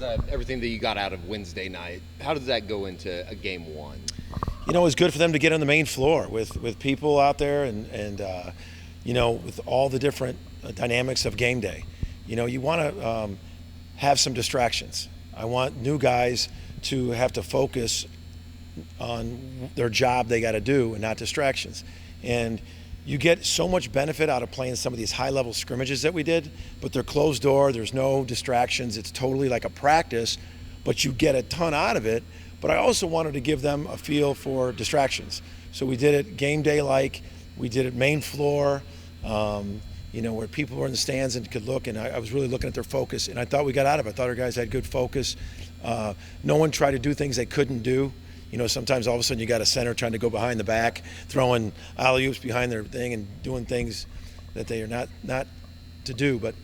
Everything that you got out of Wednesday night, how does that go into a game one? It was good for them to get on the main floor with people out there and with all the different dynamics of game day. You want to have some distractions. I want new guys to have to focus on their job they got to do and not distractions. And you get so much benefit out of playing some of these high-level scrimmages that we did, but they're closed door, there's no distractions, it's totally like a practice, but you get a ton out of it. But I also wanted to give them a feel for distractions. So we did it game day-like, we did it main floor, where people were in the stands and could look, and I was really looking at their focus, and I thought we got out of it. I thought our guys had good focus. No one tried to do things they couldn't do. Sometimes all of a sudden you got a center trying to go behind the back, throwing alley-oops behind their thing and doing things that they are not to do. But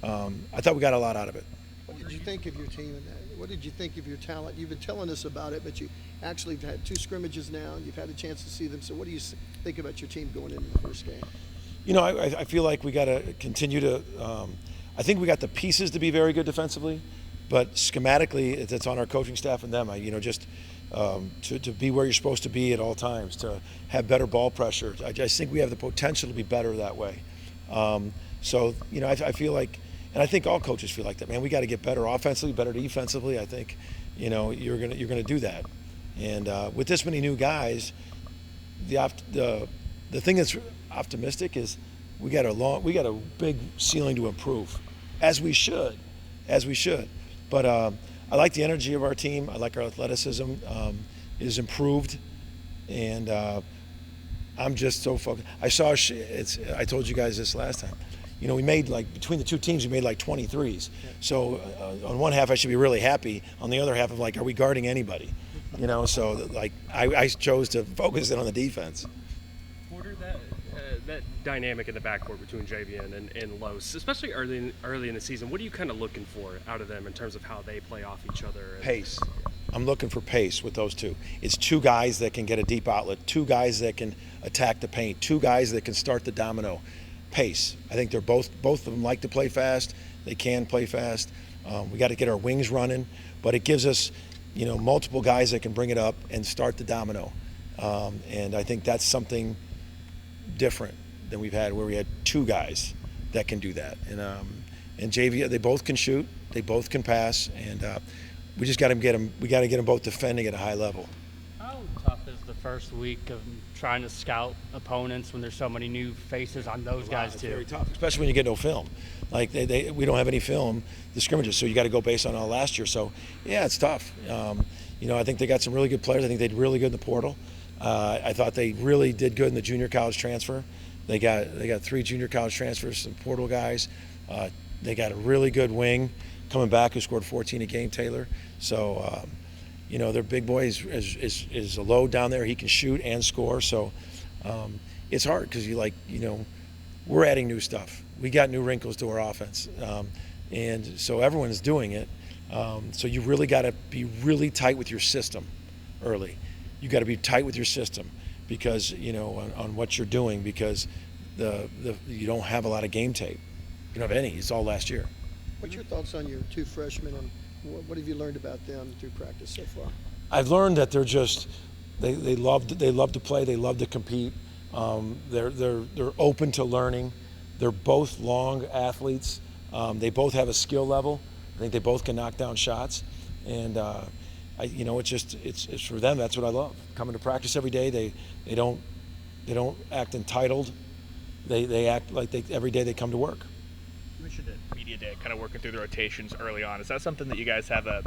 I thought we got a lot out of it. What did you think of your team? What did you think of your talent? You've been telling us about it, but you actually have had two scrimmages now, and you've had a chance to see them. So what do you think about your team going into the first game? I feel like we got to continue to I think we got the pieces to be very good defensively, but schematically it's on our coaching staff and them. To be where you're supposed to be at all times, to have better ball pressure. I just think we have the potential to be better that way. I feel like, and I think all coaches feel like that, man, we got to get better offensively, better defensively. I think, you're gonna do that. And with this many new guys, the thing that's optimistic is we got a big ceiling to improve, as we should. But I like the energy of our team. I like our athleticism is improved, and I'm just so focused. I told you guys this last time. We made between the two teams, we made 23s. So on one half, I should be really happy. On the other half, I'm are we guarding anybody? So I chose to focus in on the defense. Porter, that dynamic in the backcourt between Javian and Los, especially early in the season, what are you kind of looking for out of them in terms of how they play off each other? Pace. I'm looking for pace with those two. It's two guys that can get a deep outlet, two guys that can attack the paint, two guys that can start the domino. Pace. I think they're both of them like to play fast. They can play fast. We got to get our wings running, but it gives us, multiple guys that can bring it up and start the domino. And I think that's something different than we've had, where we had two guys that can do that. And JV, they both can shoot, they both can pass, and we just got to get them. We got to get them both defending at a high level. How tough is the first week of trying to scout opponents when there's so many new faces on those guys too? It's very tough, especially when you get no film. We don't have any film, the scrimmages, so you got to go based on all last year. So yeah, it's tough. I think they got some really good players. I think they did really good in the portal. I thought they really did good in the junior college transfer. They got 3 junior college transfers, some portal guys. They got a really good wing coming back who scored 14 a game, Taylor. So, their big boy is a load down there. He can shoot and score. So it's hard because we're adding new stuff. We got new wrinkles to our offense. And so everyone's doing it. So you really got to be really tight with your system early. You got to be tight with your system because, on what you're doing, because you don't have a lot of game tape. You don't have any. It's all last year. What's your thoughts on your two freshmen, and what have you learned about them through practice so far? I've learned that they're just they love to play. They love to compete. They're open to learning. They're both long athletes. They both have a skill level. I think they both can knock down shots, and it's for them. That's what I love. Coming to practice every day. They don't act entitled. They act like every day they come to work. You mentioned it, media day, kind of working through the rotations early on. Is that something that you guys have a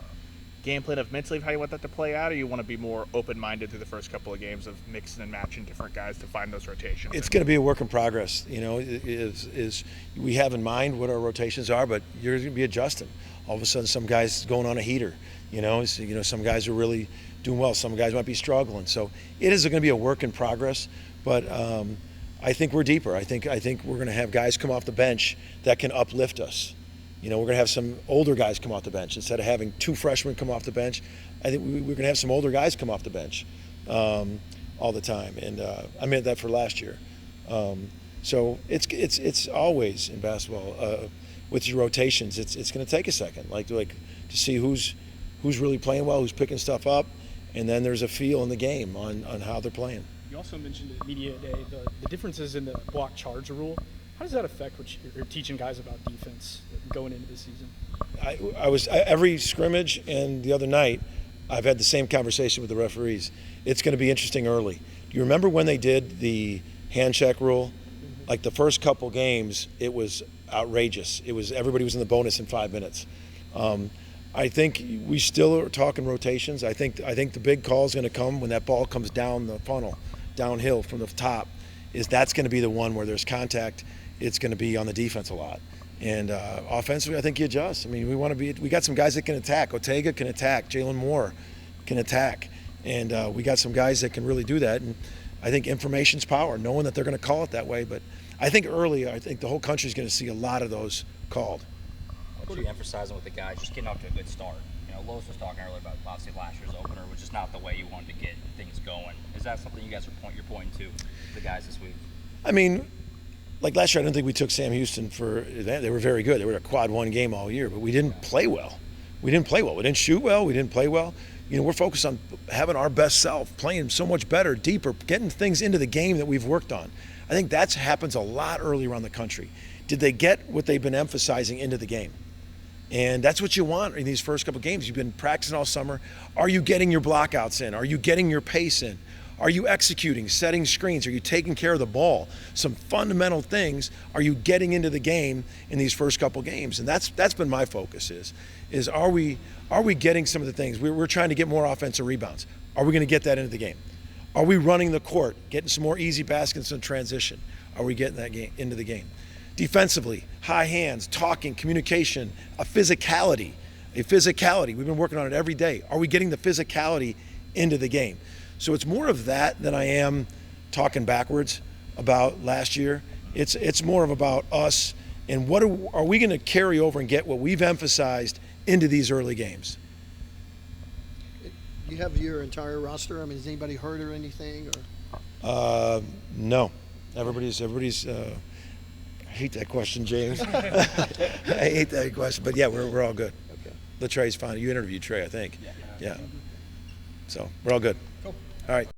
game plan of mentally of how you want that to play out, or you want to be more open-minded through the first couple of games of mixing and matching different guys to find those rotations? It's going to be a work in progress. Is we have in mind what our rotations are, but you're going to be adjusting. All of a sudden, some guys going on a heater. Some guys are really doing well. Some guys might be struggling. So it is going to be a work in progress, but I think we're deeper. I think we're going to have guys come off the bench that can uplift us. We're going to have some older guys come off the bench instead of having 2 freshmen come off the bench. I think we're going to have some older guys come off the bench all the time, and I meant that for last year. So it's always in basketball with your rotations. It's going to take a second. Like to see who's really playing well, who's picking stuff up, and then there's a feel in the game on how they're playing. You also mentioned at Media Day the differences in the block charge rule. How does that affect what you're teaching guys about defense going into the season? Every scrimmage and the other night, I've had the same conversation with the referees. It's going to be interesting early. Do you remember when they did the hand check rule? Like the first couple games, it was outrageous. Everybody was in the bonus in 5 minutes. I think we still are talking rotations. I think the big call is going to come when that ball comes down the funnel, downhill from the top. That's going to be the one where there's contact. It's going to be on the defense a lot. And offensively, I think you adjust. I mean, we got some guys that can attack. Ortega can attack. Jalen Moore can attack. And we got some guys that can really do that. And I think information's power, knowing that they're going to call it that way. But I think early, I think the whole country's going to see a lot of those called. What are you emphasizing with the guys just getting off to a good start? You know, Lois was talking earlier about obviously last year's opener was just not the way you wanted to get things going. Is that something you guys you're pointing to the guys this week? I mean, like last year, I don't think we took Sam Houston for that. They were very good. They were a quad one game all year, but we didn't play well. We didn't shoot well. We didn't play well. You know, we're focused on having our best self, playing so much better, deeper, getting things into the game that we've worked on. I think that happens a lot early around the country. Did they get what they've been emphasizing into the game? And that's what you want in these first couple games. You've been practicing all summer. Are you getting your blockouts in? Are you getting your pace in? Are you executing, setting screens? Are you taking care of the ball? Some fundamental things. Are you getting into the game in these first couple games? And that's been my focus is are we getting some of the things? We're trying to get more offensive rebounds. Are we going to get that into the game? Are we running the court, getting some more easy baskets in transition? Are we getting that game into the game? Defensively, high hands, talking, communication, a physicality. We've been working on it every day. Are we getting the physicality into the game? So it's more of that than I am talking backwards about last year. It's more of about us and what are we going to carry over and get what we've emphasized into these early games. You have your entire roster. I mean, is anybody hurt or anything? Or No, everybody's. I hate that question, James. I hate that question, but yeah, we're all good. okay. Latrey's fine. You interviewed Trey, I think. Yeah. So we're all good. Cool. All right.